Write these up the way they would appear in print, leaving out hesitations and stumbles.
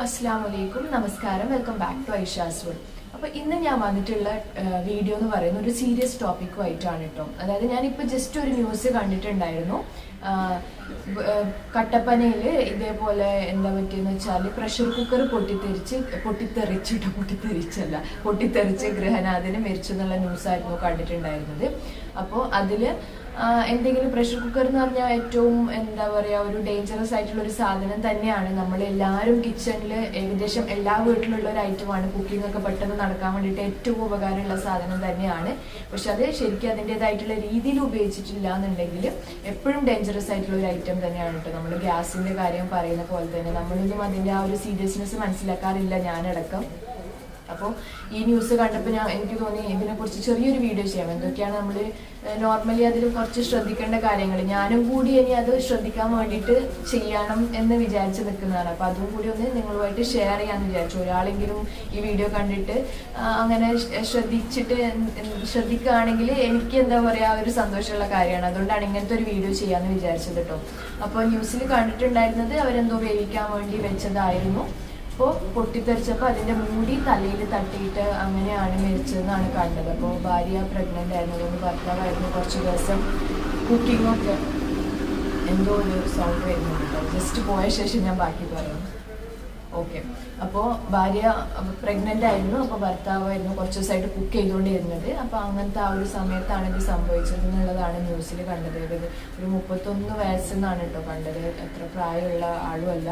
അസ്സലാമലൈക്കും നമസ്കാരം welcome back to Aisha's world. അപ്പോൾ ഇന്ന് ഞാൻ വന്നിട്ടുള്ള വീഡിയോ എന്ന് പറയുന്നത് ഒരു സീരിയസ് ടോപ്പിക്കുമായിട്ടാണ് കേട്ടോ. അതായത് ഞാനിപ്പോൾ ജസ്റ്റ് ഒരു ന്യൂസ് കണ്ടിട്ടുണ്ടായിരുന്നു. കട്ടപ്പനയിൽ ഇതേപോലെ എന്താ പറ്റിയെന്ന് വെച്ചാൽ പ്രഷർ കുക്കർ പൊട്ടിത്തെറിച്ച് ഗൃഹനാഥന് മരിച്ചു എന്നുള്ള ന്യൂസായിരുന്നു കണ്ടിട്ടുണ്ടായിരുന്നത്. അപ്പോൾ അതിൽ എന്തെങ്കിലും പ്രഷർ കുക്കർ എന്ന് പറഞ്ഞാൽ ഏറ്റവും എന്താ പറയുക ഒരു ഡേഞ്ചറസ് ആയിട്ടുള്ള ഒരു സാധനം തന്നെയാണ്. നമ്മളെല്ലാവരും കിച്ചണിൽ ഏകദേശം എല്ലാ വീട്ടിലുള്ള ഒരു ഐറ്റമാണ്. കുക്കിംഗ് ഒക്കെ പെട്ടെന്ന് നടക്കാൻ വേണ്ടിയിട്ട് ഏറ്റവും ഉപകാരമുള്ള സാധനം തന്നെയാണ്. പക്ഷെ അത് ശരിക്കും അതിൻ്റെതായിട്ടുള്ള രീതിയിൽ ഉപയോഗിച്ചിട്ടില്ല എന്നുണ്ടെങ്കിൽ എപ്പോഴും ഡേഞ്ചറസ് ആയിട്ടുള്ള ഒരു ഐറ്റം തന്നെയാണ് കേട്ടോ. നമ്മൾ ഗ്യാസിൻ്റെ കാര്യം പറയുന്ന പോലെ തന്നെ നമ്മളൊന്നും അതിൻ്റെ ആ ഒരു സീരിയസ്നെസ് മനസ്സിലാക്കാറില്ല, ഞാനടക്കം. അപ്പോൾ ഈ ന്യൂസ് കണ്ടപ്പോൾ എനിക്ക് തോന്നി ഇതിനെക്കുറിച്ച് ചെറിയൊരു വീഡിയോ ചെയ്യാം. എന്തൊക്കെയാണ് നമ്മൾ നോർമലി അതിൽ കുറച്ച് ശ്രദ്ധിക്കേണ്ട കാര്യങ്ങൾ, ഞാനും കൂടി ഇനി അത് ശ്രദ്ധിക്കാൻ വേണ്ടിയിട്ട് ചെയ്യണം എന്ന് വിചാരിച്ച് നിൽക്കുന്നതാണ്. അപ്പോൾ അതും കൂടി ഒന്ന് നിങ്ങളുമായിട്ട് ഷെയർ ചെയ്യാമെന്ന് വിചാരിച്ചു. ഒരാളെങ്കിലും ഈ വീഡിയോ കണ്ടിട്ട് അങ്ങനെ ശ്രദ്ധിക്കുകയാണെങ്കിൽ എനിക്ക് എന്താ പറയുക ഒരു സന്തോഷമുള്ള കാര്യമാണ്. അതുകൊണ്ടാണ് ഇങ്ങനത്തെ ഒരു വീഡിയോ ചെയ്യാമെന്ന് വിചാരിച്ചത് കേട്ടോ. അപ്പോൾ ന്യൂസിൽ കണ്ടിട്ടുണ്ടായിരുന്നത് അവരെന്തോ വേവിക്കാൻ വേണ്ടി വെച്ചതായിരുന്നു. അപ്പോൾ പൊട്ടിത്തെറിച്ചപ്പോൾ അതിൻ്റെ മൂടി തലയിൽ തട്ടിയിട്ട് അങ്ങനെയാണ് മരിച്ചതെന്നാണ് കണ്ടത്. അപ്പോൾ ഭാര്യ പ്രഗ്നൻ്റ് ആയിരുന്നു, അതുകൊണ്ട് ഭർത്താവായിരുന്നു കുറച്ച് ദിവസം കുക്കിങ്ങൊക്കെ എന്തോ ഒരു സൗണ്ട് വരുന്നുണ്ട് കേട്ടോ. ജസ്റ്റ് പോയ ശേഷം ഞാൻ ബാക്കി പറയാം. ഓക്കെ. അപ്പോൾ ഭാര്യ പ്രഗ്നൻ്റ് ആയിരുന്നു, അപ്പോൾ ഭർത്താവായിരുന്നു കുറച്ച് ദിവസമായിട്ട് കുക്ക് ചെയ്തുകൊണ്ടിരുന്നത്. അപ്പോൾ അങ്ങനത്തെ ആ ഒരു സമയത്താണ് ഇത് സംഭവിച്ചത് എന്നുള്ളതാണ് ന്യൂസിൽ കണ്ടത്. ഒരു 31 വയസ്സെന്നാണ് കേട്ടോ കണ്ടത്. എത്ര പ്രായമുള്ള ആളുമല്ല.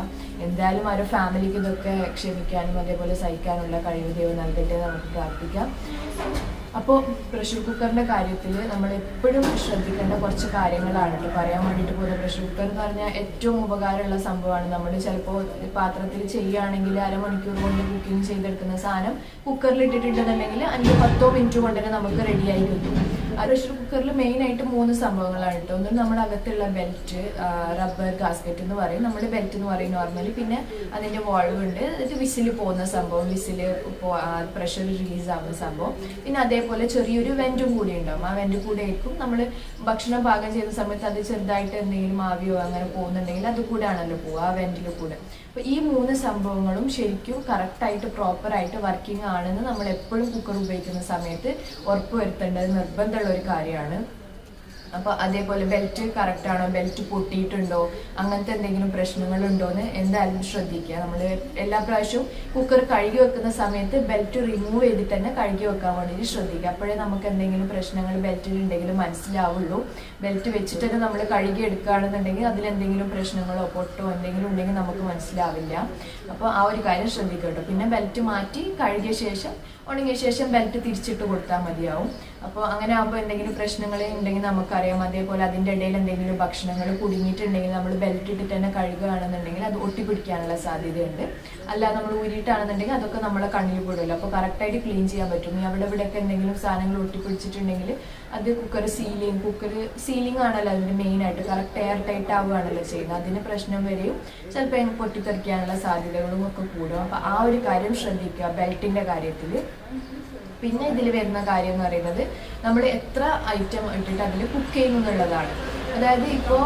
എന്തായാലും ആ ഒരു ഫാമിലിക്ക് ഇതൊക്കെ ക്ഷമിക്കാനും അതേപോലെ സഹിക്കാനുള്ള കഴിവ് ദൈവം നൽകട്ടെ നമുക്ക് പ്രാർത്ഥിക്കാം. അപ്പോൾ പ്രഷർ കുക്കറിൻ്റെ കാര്യത്തിൽ നമ്മൾ എപ്പോഴും ശ്രദ്ധിക്കേണ്ട കുറച്ച് കാര്യങ്ങളാണ് കേട്ടോ പറയാൻ വേണ്ടിയിട്ട് പോകുന്നത്. പ്രഷർ കുക്കർ എന്ന് പറഞ്ഞാൽ ഏറ്റവും ഉപകാരമുള്ള സംഭവമാണ്. നമ്മൾ ചിലപ്പോൾ പാത്രത്തിൽ ചെയ്യുകയാണെങ്കിൽ അരമണിക്കൂർ കൊണ്ട് കുക്കിംഗ് ചെയ്തെടുക്കുന്ന സാധനം കുക്കറിൽ ഇട്ടിട്ടുണ്ടെന്നുണ്ടെങ്കിൽ 5-10 മിനിറ്റ് കൊണ്ട് തന്നെ നമുക്ക് റെഡിയായി കിട്ടും. ആ പ്രഷർ കുക്കറിൽ മെയിനായിട്ട് 3 സംഭവങ്ങളാണ് കേട്ടോ. ഒന്ന് നമ്മുടെ അകത്തുള്ള ബെൽറ്റ്, റബ്ബർ ഗാസ്കറ്റ് എന്ന് പറയും, നമ്മുടെ ബെൽറ്റ് എന്ന് പറയും നോർമലി. പിന്നെ അതിൻ്റെ വാൾവ് ഉണ്ട്, എന്നിട്ട് വിസിൽ പോകുന്ന സംഭവം, പ്രഷർ റിലീസ് ആവുന്ന സംഭവം. പിന്നെ അതേപോലെ ചെറിയൊരു വെൻറ്റും കൂടി ഉണ്ടാവും. ആ വെൻറ്റ് കൂടെ ആയിരിക്കും നമ്മൾ ഭക്ഷണം പാകം ചെയ്യുന്ന സമയത്ത് അത് ചെറുതായിട്ട് എന്തെങ്കിലും ആവിയോ അങ്ങനെ പോകുന്നുണ്ടെങ്കിൽ അത് കൂടെ ആണല്ലോ പോവുക, ആ വെൻറ്റിൽ കൂടെ. അപ്പോൾ ഈ 3 സംഭവങ്ങളും ശരിക്കും കറക്റ്റായിട്ട് പ്രോപ്പറായിട്ട് വർക്കിംഗ് ആണെന്ന് നമ്മൾ എപ്പോഴും കുക്കർ ഉപയോഗിക്കുന്ന സമയത്ത് ഉറപ്പ് വരുത്തേണ്ടത് നിർബന്ധമുള്ള ഒരു കാര്യമാണ്. അപ്പോൾ അതേപോലെ ബെൽറ്റ് കറക്റ്റ് ആണോ, ബെൽറ്റ് പൊട്ടിയിട്ടുണ്ടോ, അങ്ങനത്തെ എന്തെങ്കിലും പ്രശ്നങ്ങളുണ്ടോ എന്ന് എന്തായാലും ശ്രദ്ധിക്കുക. നമ്മൾ എല്ലാ പ്രാവശ്യവും കുക്കർ കഴുകി വെക്കുന്ന സമയത്ത് ബെൽറ്റ് റിമൂവ് ചെയ്തിട്ട് തന്നെ കഴുകി വെക്കാൻ വേണ്ടിയിട്ട് ശ്രദ്ധിക്കുക. അപ്പോഴേ നമുക്ക് എന്തെങ്കിലും പ്രശ്നങ്ങൾ ബെൽറ്റിൽ ഉണ്ടെങ്കിൽ മനസ്സിലാവുള്ളൂ. ബെൽറ്റ് വെച്ചിട്ട് തന്നെ നമ്മൾ കഴുകി എടുക്കുകയാണെന്നുണ്ടെങ്കിൽ അതിലെന്തെങ്കിലും പ്രശ്നങ്ങളോ പൊട്ടോ എന്തെങ്കിലും ഉണ്ടെങ്കിൽ നമുക്ക് മനസ്സിലാവില്ല. അപ്പോൾ ആ ഒരു കാര്യം ശ്രദ്ധിക്കുക കേട്ടോ. പിന്നെ ബെൽറ്റ് മാറ്റി കഴുകിയ ശേഷം ഉണങ്ങിയ ശേഷം ബെൽറ്റ് തിരിച്ചിട്ട് കൊടുത്താൽ മതിയാവും. അപ്പോൾ അങ്ങനെ ആകുമ്പോൾ എന്തെങ്കിലും പ്രശ്നങ്ങൾ ഉണ്ടെങ്കിൽ നമുക്കറിയാം. അതേപോലെ അതിൻ്റെ ഇടയിൽ എന്തെങ്കിലും ഭക്ഷണങ്ങൾ കുടുങ്ങിയിട്ടുണ്ടെങ്കിൽ നമ്മൾ ബെൽറ്റ് ഇട്ടിട്ട് തന്നെ കഴുകുകയാണെന്നുണ്ടെങ്കിൽ അത് ഒട്ടിപ്പിടിക്കാനുള്ള സാധ്യതയുണ്ട്. അല്ലാതെ നമ്മൾ ഊരിയിട്ടാണെന്നുണ്ടെങ്കിൽ അതൊക്കെ നമ്മളെ കണ്ണിൽ പെടുമല്ലോ. അപ്പോൾ കറക്റ്റായിട്ട് ക്ലീൻ ചെയ്യാൻ പറ്റും. അവിടെ ഇവിടെയൊക്കെ എന്തെങ്കിലും സാധനങ്ങൾ ഒട്ടിപ്പിടിച്ചിട്ടുണ്ടെങ്കിൽ അത് കുക്കർ സീലിംഗ് ആണല്ലോ അതിൻ്റെ മെയിനായിട്ട്. കറക്റ്റ് എയർ ടൈറ്റ് ആവുകയാണല്ലോ ചെയ്യുന്നത്. അതിന് പ്രശ്നം വരെയും ചിലപ്പോൾ പൊട്ടിത്തെറിക്കാനുള്ള സാധ്യതകളും ഒക്കെ കൂടും. അപ്പോൾ ആ ഒരു കാര്യം ശ്രദ്ധിക്കുക ബെൽറ്റിൻ്റെ കാര്യത്തിൽ. പിന്നെ ഇതിൽ വരുന്ന കാര്യം എന്ന് പറയുന്നത് നമ്മൾ എത്ര ഐറ്റം ഇട്ടിട്ട് അതിൽ കുക്ക് ചെയ്യുന്നു എന്നുള്ളതാണ്. അതായത് ഇപ്പോൾ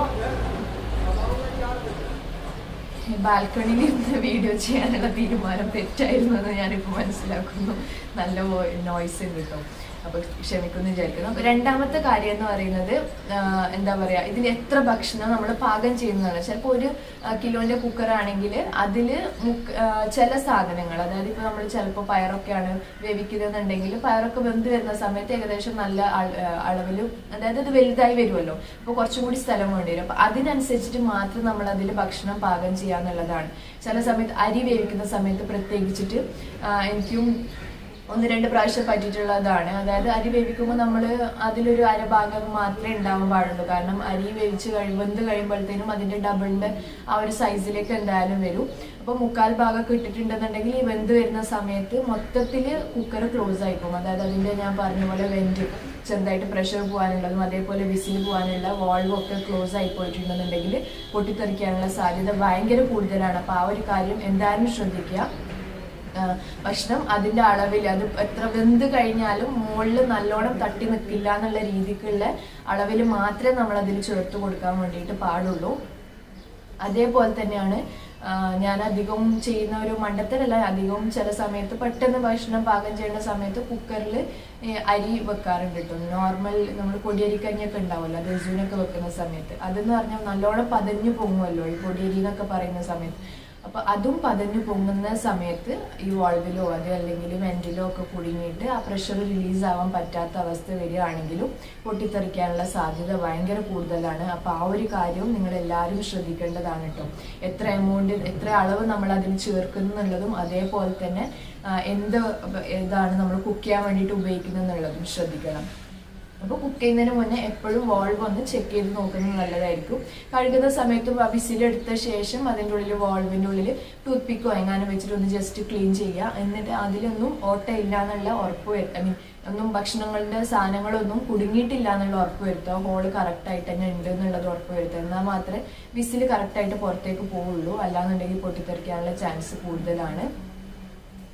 ബാൽക്കണിയിൽ നിന്ന് വീഡിയോ ചെയ്യാനുള്ള തീരുമാനം തെറ്റായിരുന്നു എന്ന് ഞാനിപ്പോൾ മനസ്സിലാക്കുന്നു. നല്ല നോയ്സ് ഉണ്ട് കേട്ടോ, അപ്പോൾ ക്ഷമിക്കുമെന്ന് വിചാരിക്കുന്നു. അപ്പോൾ രണ്ടാമത്തെ കാര്യം എന്ന് പറയുന്നത് എന്താ പറയുക, ഇതിൽ എത്ര ഭക്ഷണം നമ്മൾ പാകം ചെയ്യുന്നതാണ്. ചിലപ്പോൾ 1 കിലോൻ്റെ കുക്കറാണെങ്കിൽ അതിൽ ചില സാധനങ്ങൾ, അതായത് ഇപ്പോൾ നമ്മൾ ചിലപ്പോൾ പയറൊക്കെയാണ് വേവിക്കുന്നതെന്നുണ്ടെങ്കിൽ പയറൊക്കെ വെന്ത് വരുന്ന സമയത്ത് ഏകദേശം നല്ല അളവിൽ, അതായത് അത് വലുതായി വരുമല്ലോ, അപ്പോൾ കുറച്ചും കൂടി സ്ഥലം വേണ്ടി വരും. അപ്പോൾ അതിനനുസരിച്ചിട്ട് മാത്രം നമ്മൾ അതിൽ ഭക്ഷണം പാകം ചെയ്യാന്നുള്ളതാണ്. ചില സമയത്ത് അരി വേവിക്കുന്ന സമയത്ത് പ്രത്യേകിച്ചിട്ട് എനിക്കും 1-2 പ്രാവശ്യം പറ്റിയിട്ടുള്ളതാണ്. അതായത് അരി വേവിക്കുമ്പോൾ നമ്മൾ അതിലൊരു അരഭാഗം മാത്രമേ ഉണ്ടാവാൻ പാടുള്ളൂ. കാരണം അരി വെന്ത് കഴിയുമ്പോഴത്തേനും അതിൻ്റെ ഡബിളിൻ്റെ ആ ഒരു സൈസിലേക്ക് എന്തായാലും വരും. അപ്പോൾ 3/4 ഭാഗമൊക്കെ ഇട്ടിട്ടുണ്ടെന്നുണ്ടെങ്കിൽ ഈ വെന്ത് വരുന്ന സമയത്ത് മൊത്തത്തിൽ കുക്കർ ക്ലോസ് ആയിപ്പോകും. അതായത് അതിൻ്റെ ഞാൻ പറഞ്ഞ പോലെ വെൻറ്റ് ചെറുതായിട്ട് പ്രഷർ പോകാനുള്ളതും അതേപോലെ വിസിൽ പോകാനുള്ള വാൾവും ഒക്കെ ക്ലോസ് ആയി പോയിട്ടുണ്ടെന്നുണ്ടെങ്കിൽ പൊട്ടിത്തെറിക്കാനുള്ള സാധ്യത ഭയങ്കര കൂടുതലാണ്. അപ്പോൾ ആ ഒരു കാര്യം എന്തായാലും ശ്രദ്ധിക്കുക. ഭക്ഷണം അതിൻ്റെ അളവിൽ, അത് എത്ര വെന്ത് കഴിഞ്ഞാലും മുകളിൽ നല്ലോണം തട്ടി നിൽക്കില്ല എന്നുള്ള രീതിക്കുള്ള അളവിൽ മാത്രമേ നമ്മൾ അതിൽ ചേർത്ത് കൊടുക്കാൻ വേണ്ടിയിട്ട് പാടുള്ളൂ. അതേപോലെ തന്നെയാണ് ഞാൻ അധികം ചെയ്യുന്ന ഒരു മണ്ടത്തരല്ല, അധികം ചില സമയത്ത് പെട്ടെന്ന് ഭക്ഷണം പാകം ചെയ്യുന്ന സമയത്ത് കുക്കറിൽ അരി വെക്കാറുണ്ട് കേട്ടോ. നോർമൽ നമ്മൾ പൊടിയരിക്കഞ്ഞൊക്കെ ഉണ്ടാവുമല്ലോ, രസൂനൊക്കെ വെക്കുന്ന സമയത്ത് അതെന്ന് പറഞ്ഞാൽ നല്ലോണം പതഞ്ഞു പൊങ്ങുമല്ലോ ഈ പൊടിയരി എന്നൊക്കെ പറയുന്ന സമയത്ത്. അപ്പൊ അതും പതഞ്ഞു പൊങ്ങുന്ന സമയത്ത് ഈ വാൾവിലോ അത് അല്ലെങ്കിൽ വെന്റിലോ ഒക്കെ കുടുങ്ങിയിട്ട് ആ പ്രഷർ റിലീസ് ആവാൻ പറ്റാത്ത അവസ്ഥ വരികയാണെങ്കിലും പൊട്ടിത്തെറിക്കാനുള്ള സാധ്യത ഭയങ്കര കൂടുതലാണ്. അപ്പൊ ആ ഒരു കാര്യവും നിങ്ങൾ എല്ലാവരും ശ്രദ്ധിക്കേണ്ടതാണ് കേട്ടോ. എത്ര എമൗണ്ട്, എത്ര അളവ് നമ്മൾ അതിൽ ചേർക്കുന്നു എന്നുള്ളതും അതേപോലെ തന്നെ ഇതാണ് നമ്മൾ കുക്ക് ചെയ്യാൻ വേണ്ടിയിട്ട് ഉപയോഗിക്കുന്നത് എന്നുള്ളതും ശ്രദ്ധിക്കണം. അപ്പോൾ കുക്ക് ചെയ്യുന്നതിന് മുന്നേ എപ്പോഴും വാൾവ് ഒന്ന് ചെക്ക് ചെയ്ത് നോക്കുന്നത് നല്ലതായിരിക്കും. കഴുകുന്ന സമയത്തും വിസിലെടുത്ത ശേഷം അതിൻ്റെ ഉള്ളിൽ വാൾവിൻ്റെ ഉള്ളിൽ ടൂത്ത് പിക്കോ എങ്ങാനും വെച്ചിട്ട് ഒന്ന് ജസ്റ്റ് ക്ലീൻ ചെയ്യുക. എന്നിട്ട് അതിലൊന്നും ഓട്ടയില്ല എന്നുള്ള ഉറപ്പ് വരുത്തുക. ഒന്നും ഭക്ഷണങ്ങളുടെ സാധനങ്ങളൊന്നും കുടുങ്ങിയിട്ടില്ല എന്നുള്ള ഉറപ്പ് വരുത്തുക. ഹോള് കറക്റ്റായിട്ട് തന്നെ ഉണ്ട് എന്നുള്ളത് ഉറപ്പ് വരുത്തുക. എന്നാൽ മാത്രമേ വിസിൽ കറക്റ്റായിട്ട് പുറത്തേക്ക് പോവുള്ളൂ. അല്ലാന്നുണ്ടെങ്കിൽ പൊട്ടിത്തെറിക്കാനുള്ള ചാൻസ് കൂടുതലാണ്.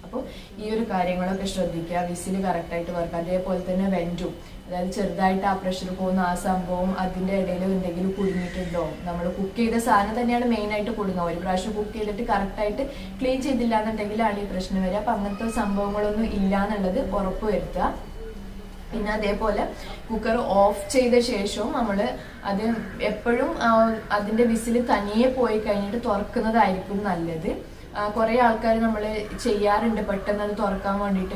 അപ്പോൾ ഈ ഒരു കാര്യങ്ങളൊക്കെ ശ്രദ്ധിക്കുക. വിസിൽ കറക്റ്റായിട്ട് വർക്ക്. അതേപോലെ തന്നെ വെന്റും, അതായത് ചെറുതായിട്ട് ആ പ്രഷർ പോകുന്ന ആ സംഭവം അതിൻ്റെ ഇടയിൽ എന്തെങ്കിലും കുടുങ്ങിയിട്ടുണ്ടോ, നമ്മൾ കുക്ക് ചെയ്ത സാധനം തന്നെയാണ് മെയിനായിട്ട് കുടുങ്ങുക. ഒരു പ്രാവശ്യം കുക്ക് ചെയ്തിട്ട് കറക്റ്റായിട്ട് ക്ലീൻ ചെയ്തില്ല എന്നുണ്ടെങ്കിലാണ് ഈ പ്രശ്നം വരിക. അപ്പം അങ്ങനത്തെ സംഭവങ്ങളൊന്നും ഇല്ല എന്നുള്ളത് ഉറപ്പ് വരുത്തുക. പിന്നെ അതേപോലെ കുക്കർ ഓഫ് ചെയ്ത ശേഷവും നമ്മൾ അത് എപ്പോഴും അതിൻ്റെ വിസിൽ തനിയെ പോയി കഴിഞ്ഞിട്ട് തുറക്കുന്നതായിരിക്കും നല്ലത്. കുറേ ആൾക്കാർ നമ്മൾ ചെയ്യാറുണ്ട്, പെട്ടെന്ന് അത് തുറക്കാൻ വേണ്ടിയിട്ട്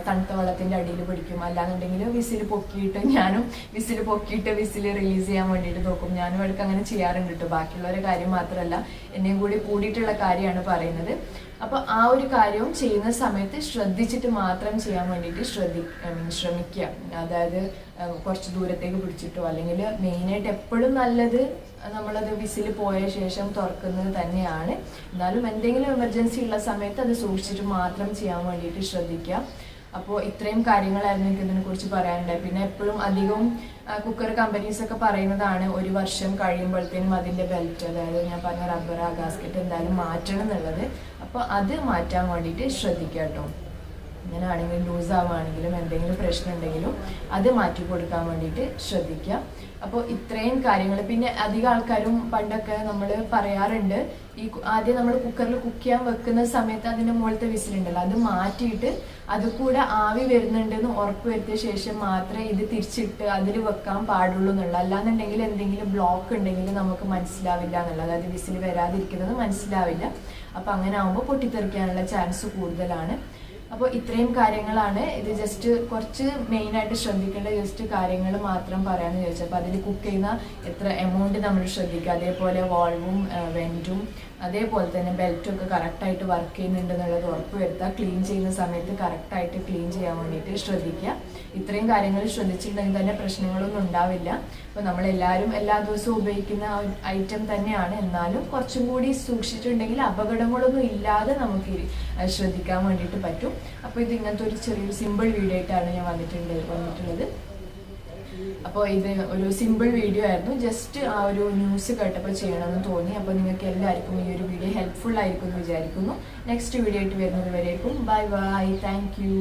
തണുത്ത വെള്ളത്തിൻ്റെ അടിയിൽ പിടിക്കും. അല്ലാന്നുണ്ടെങ്കിൽ വിസിൽ പൊക്കിയിട്ട്, ഞാനും വിസിൽ പൊക്കിയിട്ട് വിസിൽ റിലീസ് ചെയ്യാൻ വേണ്ടിയിട്ട് നോക്കും. ഞാനും ഇടയ്ക്ക് അങ്ങനെ ചെയ്യാറുണ്ട് കേട്ടോ. ബാക്കിയുള്ളവരുടെ കാര്യം മാത്രമല്ല, എന്നെയും കൂടി കൂടിയിട്ടുള്ള കാര്യമാണ് പറയുന്നത്. അപ്പോൾ ആ ഒരു കാര്യവും ചെയ്യുന്ന സമയത്ത് ശ്രദ്ധിച്ചിട്ട് മാത്രം ചെയ്യാൻ വേണ്ടിയിട്ട് ശ്രമിക്കുക. അതായത് കുറച്ച് ദൂരത്തേക്ക് പിടിച്ചിട്ടോ, അല്ലെങ്കിൽ മെയിനായിട്ട് എപ്പോഴും നല്ലത് നമ്മളത് വിസിൽ പോയ ശേഷം തുറക്കുന്നത് തന്നെയാണ്. എന്നാലും എന്തെങ്കിലും എമർജൻസി ഉള്ള സമയത്ത് അത് സൂക്ഷിച്ചിട്ട് മാത്രം ചെയ്യാൻ വേണ്ടിയിട്ട് ശ്രദ്ധിക്കുക. അപ്പോൾ ഇത്രയും കാര്യങ്ങളായിരുന്നു എനിക്ക് ഇതിനെക്കുറിച്ച് പറയാനുണ്ടായി. പിന്നെ എപ്പോഴും അധികം കുക്കർ കമ്പനീസ് ഒക്കെ പറയുന്നതാണ് 1 വർഷം കഴിയുമ്പോഴത്തേനും അതിൻ്റെ ബെൽറ്റ്, അതായത് ഞാൻ പറഞ്ഞ റബ്ബർ ആ ഗാസ്കറ്റ് എന്തായാലും മാറ്റണം എന്നുള്ളത്. അപ്പോൾ അത് മാറ്റാൻ വേണ്ടിയിട്ട് ശ്രദ്ധിക്കുക കേട്ടോ. ഇങ്ങനെ ആണെങ്കിലും ലൂസ് ആവുകയാണെങ്കിലും എന്തെങ്കിലും പ്രശ്നം ഉണ്ടെങ്കിലും അത് മാറ്റി കൊടുക്കാൻ വേണ്ടിയിട്ട് ശ്രദ്ധിക്കുക. അപ്പോൾ ഇത്രയും കാര്യങ്ങൾ. പിന്നെ അധികം ആൾക്കാരും പണ്ടൊക്കെ നമ്മൾ പറയാറുണ്ട്, ഈ ആദ്യം നമ്മൾ കുക്കറിൽ കുക്ക് ചെയ്യാൻ വെക്കുന്ന സമയത്ത് അതിൻ്റെ മുകളിലത്തെ വിസിലുണ്ടല്ലോ അത് മാറ്റിയിട്ട് അത് കൂടെ ആവി വരുന്നുണ്ടെന്ന് ഉറപ്പ് വരുത്തിയ ശേഷം മാത്രമേ ഇത് തിരിച്ചിട്ട് അതിൽ വെക്കാൻ പാടുള്ളൂ എന്നുള്ള. അല്ലാന്നുണ്ടെങ്കിൽ എന്തെങ്കിലും ബ്ലോക്ക് ഉണ്ടെങ്കിൽ നമുക്ക് മനസ്സിലാവില്ല എന്നുള്ളത്, അതായത് വിസിൽ വരാതിരിക്കുന്നത് മനസ്സിലാവില്ല. അപ്പം അങ്ങനെ ആകുമ്പോൾ പൊട്ടിത്തെറിക്കാനുള്ള ചാൻസ് കൂടുതലാണ്. അപ്പോൾ ഇത്രയും കാര്യങ്ങളാണ്. ഇത് ജസ്റ്റ് കുറച്ച് മെയിനായിട്ട് ശ്രദ്ധിക്കേണ്ട ജസ്റ്റ് കാര്യങ്ങൾ മാത്രം പറയാമെന്ന് ചോദിച്ചു. അപ്പോൾ അതിൽ കുക്ക് ചെയ്യുന്ന എത്ര എമൗണ്ട് നമ്മൾ ശ്രദ്ധിക്കുക. അതേപോലെ വാൾവും വെന്റും അതേപോലെ തന്നെ ബെൽറ്റും ഒക്കെ കറക്റ്റായിട്ട് വർക്ക് ചെയ്യുന്നുണ്ട് എന്നുള്ളത് ഉറപ്പ് വരുത്തുക. ക്ലീൻ ചെയ്യുന്ന സമയത്ത് കറക്റ്റായിട്ട് ക്ലീൻ ചെയ്യാൻ വേണ്ടിയിട്ട് ശ്രദ്ധിക്കുക. ഇത്രയും കാര്യങ്ങൾ ശ്രദ്ധിച്ചിട്ടുണ്ടെങ്കിൽ തന്നെ പ്രശ്നങ്ങളൊന്നും ഉണ്ടാവില്ല. അപ്പോൾ നമ്മളെല്ലാവരും എല്ലാ ദിവസവും ഉപയോഗിക്കുന്ന ഐറ്റം തന്നെയാണ്. എന്നാലും കുറച്ചും കൂടി സൂക്ഷിച്ചിട്ടുണ്ടെങ്കിൽ അപകടങ്ങളൊന്നും ഇല്ലാതെ നമുക്ക് ശ്രദ്ധിക്കാൻ വേണ്ടിയിട്ട് പറ്റും. അപ്പോൾ ഇത് ഇങ്ങനത്തെ ഒരു ചെറിയൊരു സിമ്പിൾ വീഡിയോ ആയിട്ടാണ് ഞാൻ വന്നിട്ടുള്ളത്. അപ്പോൾ ഇത് ഒരു സിമ്പിൾ വീഡിയോ ആയിരുന്നു. ജസ്റ്റ് ആ ഒരു ന്യൂസ് കേട്ടപ്പോൾ ചെയ്യണമെന്ന് തോന്നി. അപ്പോൾ നിങ്ങൾക്ക് എല്ലാവർക്കും ഈ ഒരു വീഡിയോ ഹെൽപ്ഫുൾ ആയിരിക്കും എന്ന് വിചാരിക്കുന്നു. നെക്സ്റ്റ് വീഡിയോ ആയിട്ട് വരുന്നത് വരേക്കും ബൈ ബൈ. Thank you.